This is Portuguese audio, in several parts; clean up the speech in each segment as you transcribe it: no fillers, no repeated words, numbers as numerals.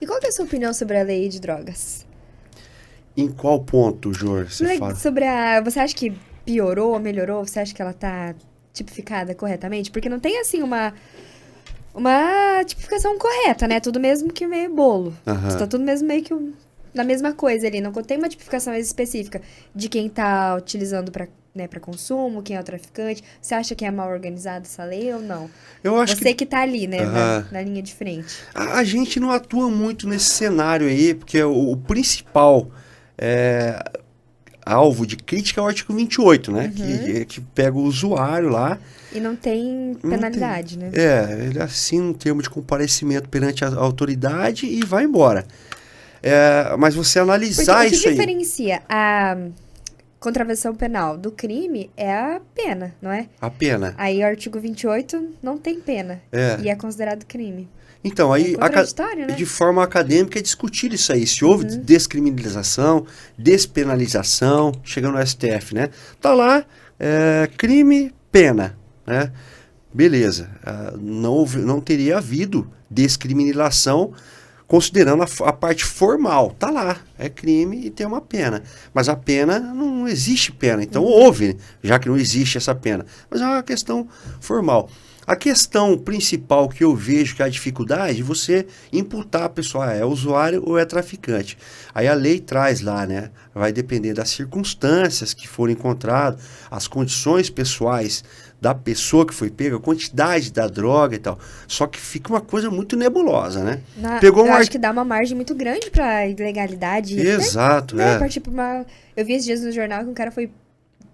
E qual que é a sua opinião sobre a lei de drogas? Em qual ponto, Jor, você fala? Você acha que piorou ou melhorou? Você acha que ela tá tipificada corretamente? Porque não tem, assim, uma tipificação correta, né? Tudo mesmo que meio bolo. Tá Aham. tudo mesmo meio que na mesma coisa ali. Não tem uma tipificação específica de quem tá utilizando pra consumo, quem é o traficante. Você acha que é mal organizada essa lei ou não? Eu acho que Você que tá ali, né, aham. na linha de frente. A gente não atua muito nesse cenário aí, porque o principal é, alvo de crítica é o artigo 28, né? Uhum. Que pega o usuário lá, E não tem não tem. penalidade, né? Ele assina um termo de comparecimento perante a autoridade e vai embora. Mas você Porque analisar o que isso aí, diferencia a contravenção penal do crime é a pena, não é? a pena. Aí o artigo 28 não tem pena É. e é considerado crime. Então, É aí, contraditório, de né? forma acadêmica, é discutir isso aí. Se houve Uhum. descriminalização, despenalização, chegando no STF, né? Tá lá, crime, pena, né? Beleza. Não teria havido descriminalização considerando a parte formal. Tá lá, é crime e tem uma pena. Mas a pena, não existe pena. Então houve, já que não existe essa pena. Mas é uma questão formal. A questão principal que eu vejo que é a dificuldade é você imputar a pessoa, é usuário ou é traficante. Aí a lei traz lá, né? Vai depender das circunstâncias que foram encontradas, as condições pessoais da pessoa que foi pega, a quantidade da droga e tal. Só que fica uma coisa muito nebulosa, né? Pegou Eu um acho artigo. que dá uma margem muito grande pra ilegalidade e até, Exato, né, é. partir pra uma... Eu vi esses dias no jornal que um cara foi...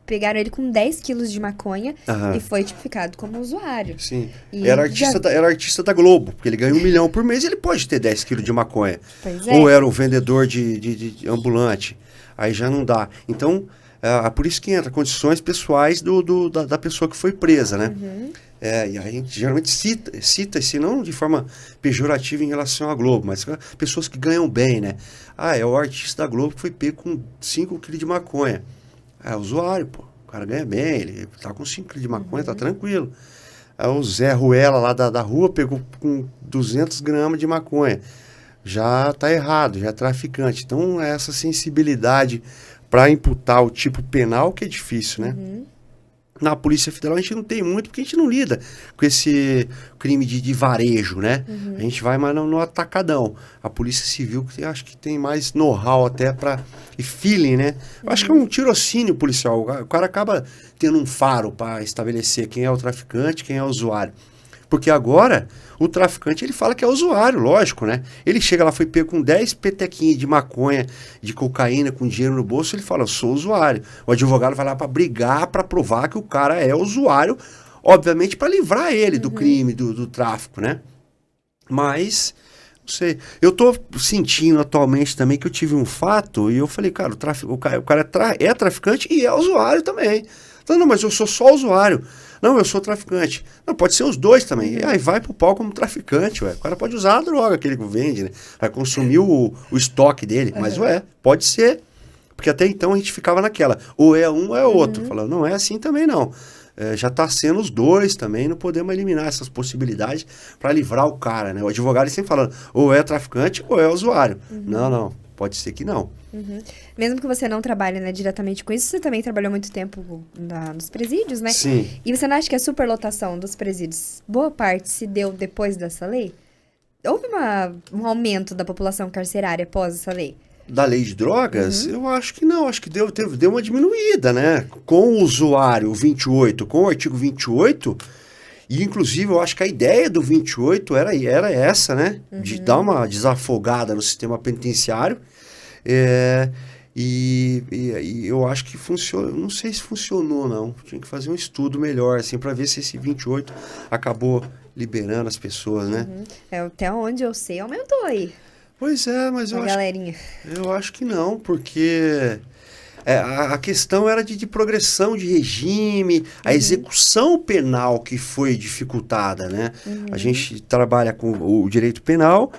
Pegaram ele com 10 quilos de maconha e Aham. foi tipificado como usuário. Sim. E já... Era artista da Globo, porque ele ganha 1 milhão por mês, ele pode ter 10 quilos de maconha. Pois Ou é. era um vendedor de ambulante. Aí já não dá. Então, por isso que entra condições pessoais da pessoa que foi presa, né? Uhum. E a gente geralmente cita-se não de forma pejorativa em relação à Globo, mas pessoas que ganham bem, né? É o artista da Globo que foi pego com 5 quilos de maconha. É usuário, pô. O cara ganha bem, ele tá com 5 quilos de maconha, tá tranquilo. Aí o Zé Ruela lá da rua pegou com 200 gramas de maconha. Já tá errado, já é traficante. Então, essa sensibilidade para imputar o tipo penal que é difícil, né? Uhum. Na Polícia Federal a gente não tem muito, porque a gente não lida com esse crime de varejo, né? A Uhum. gente vai mais no atacadão. A Polícia Civil, que eu acho que tem mais know-how até para e feeling, né? Eu acho que é Uhum. um tirocínio policial. O cara acaba tendo um faro para estabelecer quem é o traficante, quem é o usuário. Porque agora o traficante ele fala que é usuário, lógico, né? Ele chega lá, foi pego com 10 petequinhos de maconha, de cocaína, com dinheiro no bolso, ele fala, eu sou usuário. O advogado vai lá para brigar, para provar que o cara é usuário, obviamente para livrar ele do Uhum. crime, do tráfico, né? Mas, não sei, eu tô sentindo atualmente também que eu tive um fato e eu falei, cara, o cara é traficante e é usuário também. Então, não, mas eu sou só usuário. Não, eu sou traficante. Não, pode ser os dois também. E Uhum. aí vai pro pau como traficante, ué. O cara pode usar a droga que ele vende, né? Vai consumir o estoque dele. Mas, Uhum. ué, pode ser. Porque até então a gente ficava naquela. Ou é um ou é outro. Uhum. Falando, não é assim também não. Já está sendo os dois também, não podemos eliminar essas possibilidades para livrar o cara, né? O advogado ele sempre falando, ou é traficante ou é usuário. Não, Uhum. não, pode ser que não. Uhum. Mesmo que você não trabalhe, né, diretamente com isso, você também trabalhou muito tempo nos presídios, né? Sim, E você não acha que a superlotação dos presídios, boa parte, se deu depois dessa lei? Houve um aumento da população carcerária após essa lei? da lei de drogas, Uhum. eu acho que não, acho que deu uma diminuída, né? Com o usuário 28, com o artigo 28, e inclusive eu acho que a ideia do 28 era essa, né? De dar Uhum. uma desafogada no sistema penitenciário. É, e eu acho que funciona, não sei se funcionou não, tinha que fazer um estudo melhor, assim, para ver se esse 28 acabou liberando as pessoas, né? Uhum. É, até onde eu sei, aumentou aí, Pois é, mas uma galerinha. eu acho que não, porque a questão era de progressão de regime, a Uhum. execução penal que foi dificultada, né? A Uhum. gente trabalha com o direito penal,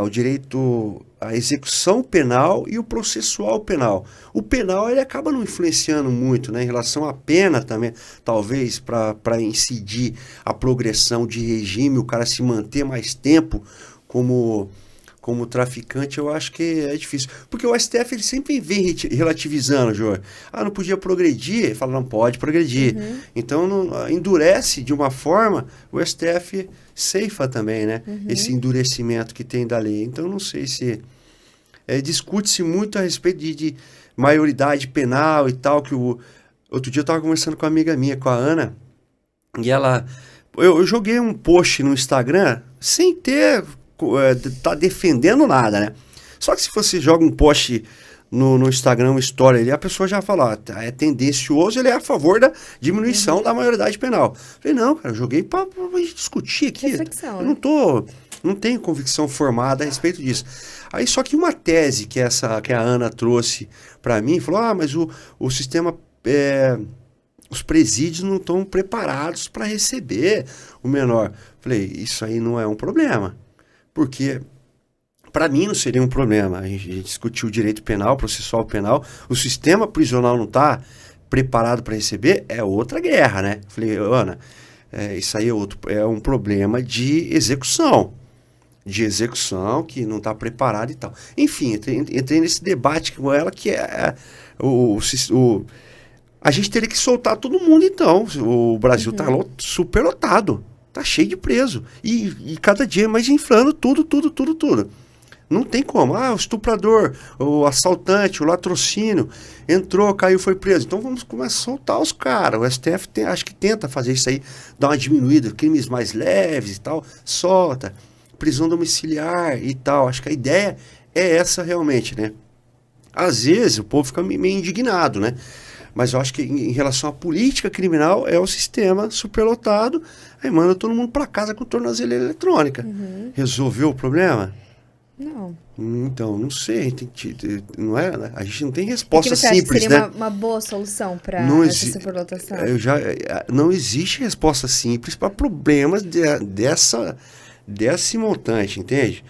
o direito, a execução penal e o processual penal. O penal ele acaba não influenciando muito, né, em relação à pena também, talvez para incidir a progressão de regime, o cara se manter mais tempo como como traficante, eu acho que é difícil. Porque o STF ele sempre vem relativizando, Jô. Ah, não podia progredir? Ele fala, não pode progredir. Então, endurece de uma forma, o STF ceifa também, né? Esse endurecimento que tem da lei. Então, não sei se... discute-se muito a respeito de maioridade penal e tal, que outro dia eu estava conversando com uma amiga minha, com a Ana, e ela... Eu joguei um post no Instagram sem ter... tá defendendo nada, né? Só que se você joga um post no Instagram, uma história ali, a pessoa já fala, é tendencioso, ele é a favor da diminuição da maioridade penal. Falei, não, cara, eu joguei pra discutir aqui. Reflexão, Eu não tenho convicção formada a respeito disso. Aí só que uma tese que a Ana trouxe para mim, falou, mas o sistema, os presídios não estão preparados para receber o menor. Falei, isso aí não é um problema. Porque, para mim, não seria um problema. A gente discutiu o direito penal, processual penal. O sistema prisional não está preparado para receber, é outra guerra, né? Falei, Ana, isso aí é um problema de execução. Que não está preparado e tal. Enfim, entrei nesse debate com ela, que a gente teria que soltar todo mundo, então. O Brasil está super lotado. Tá cheio de preso. E cada dia mais inflando tudo. Não tem como. O estuprador, o assaltante, o latrocínio, entrou, caiu, foi preso. Então vamos começar a soltar os caras. O STF acho que tenta fazer isso aí, dar uma diminuída, crimes mais leves e tal, solta. Prisão domiciliar e tal. Acho que a ideia é essa realmente, né? Às vezes o povo fica meio indignado, né? Mas eu acho que em relação à política criminal, é o sistema superlotado, aí manda todo mundo para casa com tornozeleira eletrônica. Resolveu o problema? Não. Então, não sei. Não é, a gente não tem resposta você simples, acha que né? seria uma boa solução para essa superlotação? Não existe resposta simples para problemas desse montante, entende?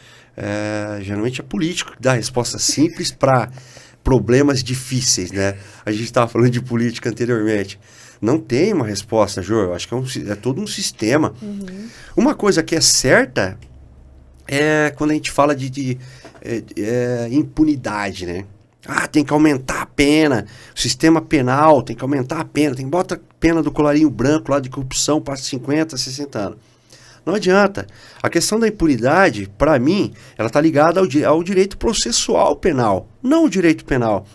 Geralmente é político que dá resposta simples para problemas difíceis, né? A gente estava falando de política anteriormente. Não tem uma resposta, Jô. Eu acho que é todo um sistema. Uma coisa que é certa é quando a gente fala de impunidade, né? Tem que aumentar a pena. O sistema penal tem que aumentar a pena. Tem que botar a pena do colarinho branco lá de corrupção para 50, 60 anos. Não adianta. A questão da impunidade, para mim, ela está ligada ao direito processual penal, não o direito penal.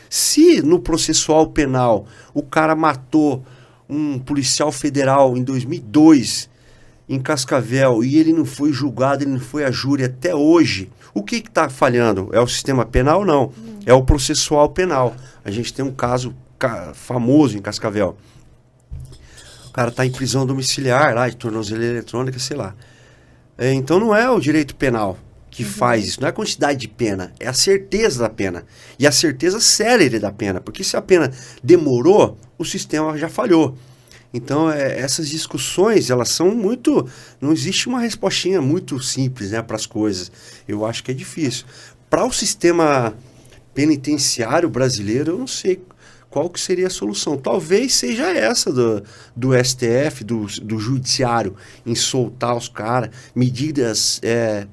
Se no processual penal o cara matou um policial federal em 2002 em Cascavel e ele não foi julgado, ele não foi a júri até hoje, o que está falhando? É o sistema penal? Não. É o processual penal. A gente tem um caso famoso em Cascavel. O cara está em prisão domiciliar, lá, de tornozeleira eletrônica, sei lá. Então não é o direito penal que faz isso, não é a quantidade de pena, é a certeza da pena. E a certeza célere da pena, porque se a pena demorou, o sistema já falhou. Então essas discussões, elas são muito... Não existe uma respostinha muito simples, né, para as coisas. Eu acho que é difícil. Para o sistema penitenciário brasileiro, eu não sei qual que seria a solução. Talvez seja essa do STF, do judiciário, em soltar os caras,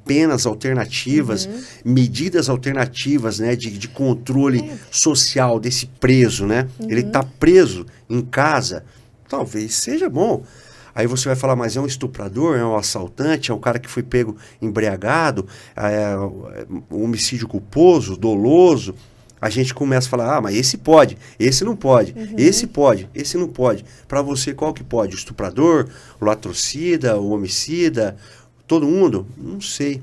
penas alternativas, medidas alternativas, né, de controle social desse preso, né? Ele está preso em casa, talvez seja bom. Aí você vai falar, mas é um estuprador, é um assaltante, é um cara que foi pego embriagado, é um homicídio culposo, doloso. A gente começa a falar, mas esse pode, esse não pode, esse pode, esse não pode. Para você, qual que pode? O estuprador, o latrocida, o homicida, todo mundo? Não sei.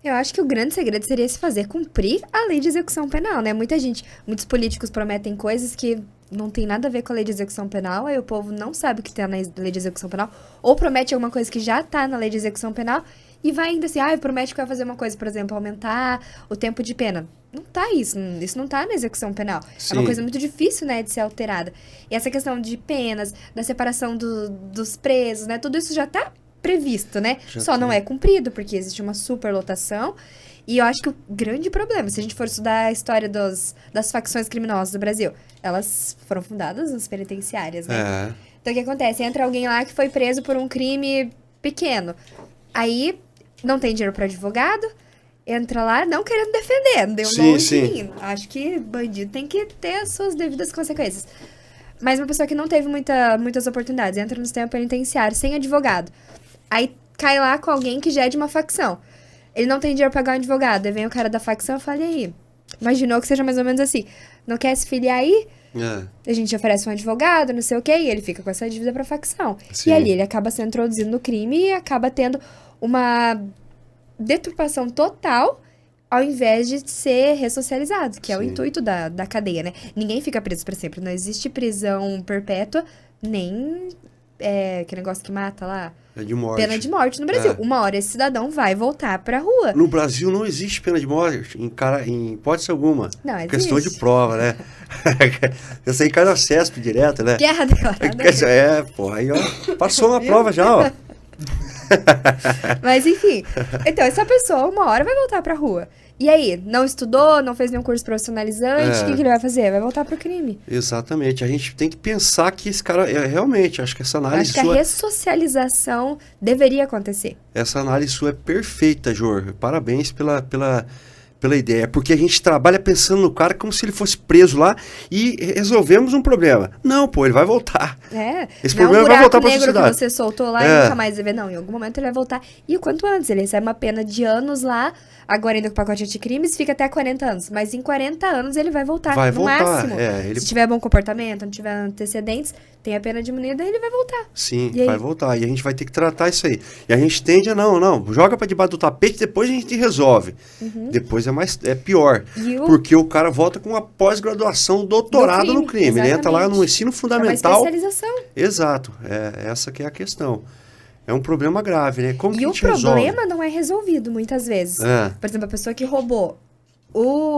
Eu acho que o grande segredo seria se fazer cumprir a lei de execução penal, né? Muitos políticos prometem coisas que não tem nada a ver com a lei de execução penal, aí o povo não sabe o que tem na lei de execução penal, ou promete alguma coisa que já está na lei de execução penal, e vai ainda assim, promete que vai fazer uma coisa, por exemplo, aumentar o tempo de pena. Não tá isso não tá na execução penal. Sim. É uma coisa muito difícil, né, de ser alterada. E essa questão de penas, da separação dos presos, né, tudo isso já tá previsto, né? Só não é cumprido, porque existe uma superlotação. E eu acho que o grande problema, se a gente for estudar a história das facções criminosas do Brasil, elas foram fundadas nas penitenciárias, né? Então, o que acontece? Entra alguém lá que foi preso por um crime pequeno. Aí, não tem dinheiro para advogado, entra lá não querendo defender, deu Sim, longe sim. de mim. Acho que bandido tem que ter as suas devidas consequências. Mas uma pessoa que não teve muitas oportunidades, entra no sistema penitenciário sem advogado. Aí cai lá com alguém que já é de uma facção. Ele não tem dinheiro pra pagar um advogado. Aí vem o cara da facção e fala, e aí? Imaginou que seja mais ou menos assim. Não quer se filiar aí? A gente oferece um advogado, não sei o quê, e ele fica com essa dívida pra facção. Sim. E ali ele acaba sendo introduzido no crime e acaba tendo uma deturpação total ao invés de ser ressocializado, que é o Sim. intuito da cadeia, né? Ninguém fica preso pra sempre. Não existe prisão perpétua, nem que negócio que mata lá. É de morte. Pena de morte no Brasil. É. Uma hora esse cidadão vai voltar pra rua. No Brasil não existe pena de morte, em hipótese alguma. Não, existe. Questão de prova, né? Essa aí cai na CESP direto, né? Guerra declarada. Porra, aí, ó, passou uma prova já, ó. Mas enfim, então essa pessoa uma hora vai voltar pra rua. E aí, não estudou, não fez nenhum curso profissionalizante, o que ele vai fazer? Vai voltar pro crime. Exatamente, a gente tem que pensar que esse cara, realmente, acho que essa análise Acho que a ressocialização deveria acontecer. Essa análise sua é perfeita, Jor. Parabéns pela ideia. Porque a gente trabalha pensando no cara como se ele fosse preso lá e resolvemos um problema. Não, pô, ele vai voltar. Esse não problema vai voltar pra negro sociedade. que você soltou lá e nunca mais vai ver. Não, em algum momento ele vai voltar. E o quanto antes? Ele recebe uma pena de anos lá, agora ainda com o pacote de crimes, fica até 40 anos. Mas em 40 anos ele vai voltar, Vai no voltar, máximo. ele... Se tiver bom comportamento, não tiver antecedentes, tem a pena diminuída, ele vai voltar. Sim, vai voltar. E a gente vai ter que tratar isso aí. E a gente tende a não, joga pra debaixo do tapete, depois a gente resolve. Depois é pior. Porque o cara volta com uma pós-graduação, doutorado no crime. Exatamente. Ele entra lá no ensino fundamental. É uma especialização. Exato. Essa que é a questão. É um problema grave, né? Como que a gente resolve? E o problema resolve? não é resolvido muitas vezes. Por exemplo, a pessoa que roubou,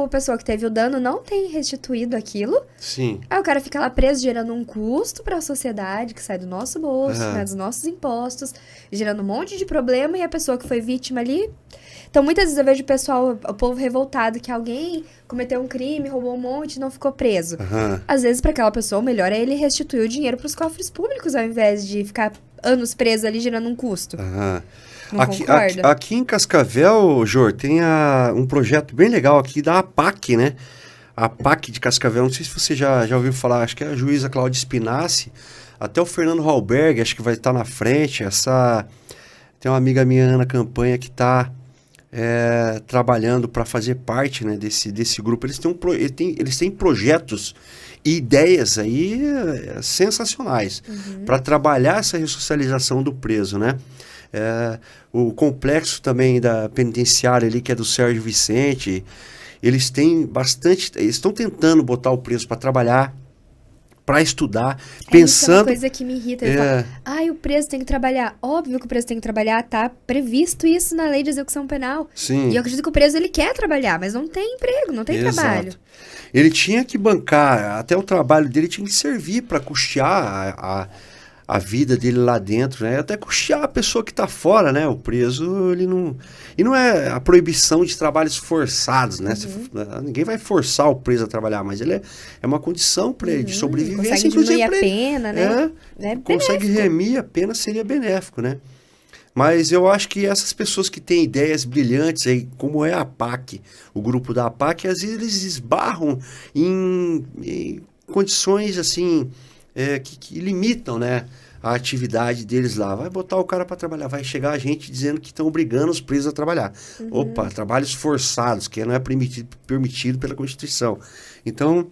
a pessoa que teve o dano não tem restituído aquilo. Sim. Aí o cara fica lá preso, gerando um custo para a sociedade, que sai do nosso bolso, né, dos nossos impostos, gerando um monte de problema, e a pessoa que foi vítima ali... Então, muitas vezes eu vejo o povo revoltado, que alguém cometeu um crime, roubou um monte e não ficou preso. Às vezes, para aquela pessoa, o melhor é ele restituir o dinheiro para os cofres públicos, ao invés de ficar anos preso ali, gerando um custo. Não concorda? Aqui em Cascavel, Jor, tem um projeto bem legal aqui da APAC, né? A APAC de Cascavel, não sei se você já ouviu falar, acho que é a juíza Cláudia Spinassi, até o Fernando Halberg, acho que vai estar na frente. Tem uma amiga minha, Ana Campanha, que está trabalhando para fazer parte, né, desse grupo. Eles têm projetos e ideias aí sensacionais para trabalhar essa ressocialização do preso, né? O complexo também da penitenciária ali, que é do Sérgio Vicente, eles estão tentando botar o preso para trabalhar, para estudar, pensando... Isso é uma coisa que me irrita. Ele fala, o preso tem que trabalhar. Óbvio que o preso tem que trabalhar, tá previsto isso na lei de execução penal. Sim. E eu acredito que o preso, ele quer trabalhar, mas não tem emprego, não tem trabalho. Ele tinha que bancar, até o trabalho dele tinha que servir para custear a vida dele lá dentro, né? Até custear a pessoa que está fora, né? O preso, ele não... E não é a proibição de trabalhos forçados, né? Ninguém vai forçar o preso a trabalhar, mas ele é uma condição para ele de sobrevivência. Consegue diminuir a pena, né? Consegue remir a pena, seria benéfico, né? Mas eu acho que essas pessoas que têm ideias brilhantes aí, como é a APAC, o grupo da APAC, às vezes eles esbarram em condições assim... que limitam, né, a atividade deles lá. Vai botar o cara para trabalhar, vai chegar a gente dizendo que estão obrigando os presos a trabalhar. Opa, trabalhos forçados, que não é permitido pela Constituição. Então,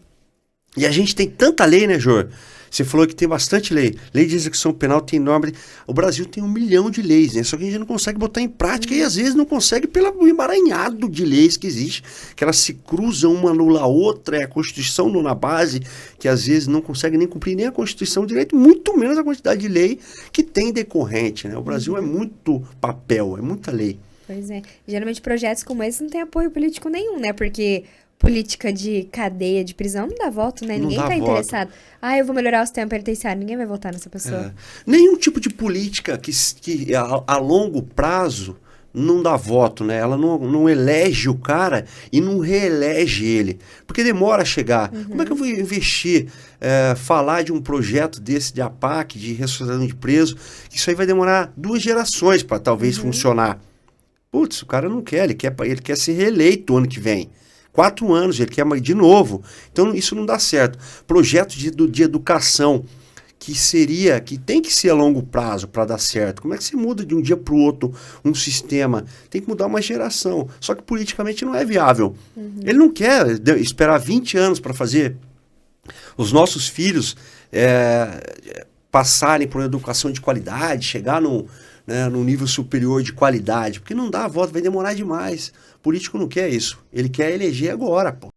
e a gente tem tanta lei, né, Jor? Você falou que tem bastante lei. Lei de execução penal tem enorme... O Brasil tem 1 milhão de leis, né? Só que a gente não consegue botar em prática e às vezes não consegue pelo emaranhado de leis que existe, que elas se cruzam uma anula a outra, a Constituição na base, que às vezes não consegue nem cumprir nem a Constituição direito, muito menos a quantidade de lei que tem decorrente, né? O Brasil é muito papel, é muita lei. Pois é. Geralmente projetos como esse não tem apoio político nenhum, né? Porque... política de cadeia, de prisão, não dá voto, né? Ninguém tá interessado. Eu vou melhorar o sistema penitenciário. Ninguém vai votar nessa pessoa. Nenhum tipo de política que a longo prazo não dá voto, né? Ela não elege o cara e não reelege ele. Porque demora a chegar. Como é que eu vou investir, falar de um projeto desse de APAC, de ressocialização de preso, que isso aí vai demorar 2 gerações para talvez funcionar. Putz, o cara não quer, ele quer ser reeleito ano que vem. 4 anos, ele quer de novo. Então, isso não dá certo. Projeto de educação, que tem que ser a longo prazo para dar certo. Como é que se muda de um dia para o outro um sistema? Tem que mudar uma geração. Só que politicamente não é viável. Ele não quer esperar 20 anos para fazer os nossos filhos passarem por uma educação de qualidade, chegar num nível superior de qualidade. Porque não dá a volta, vai demorar demais. O político não quer isso. Ele quer eleger agora, pô.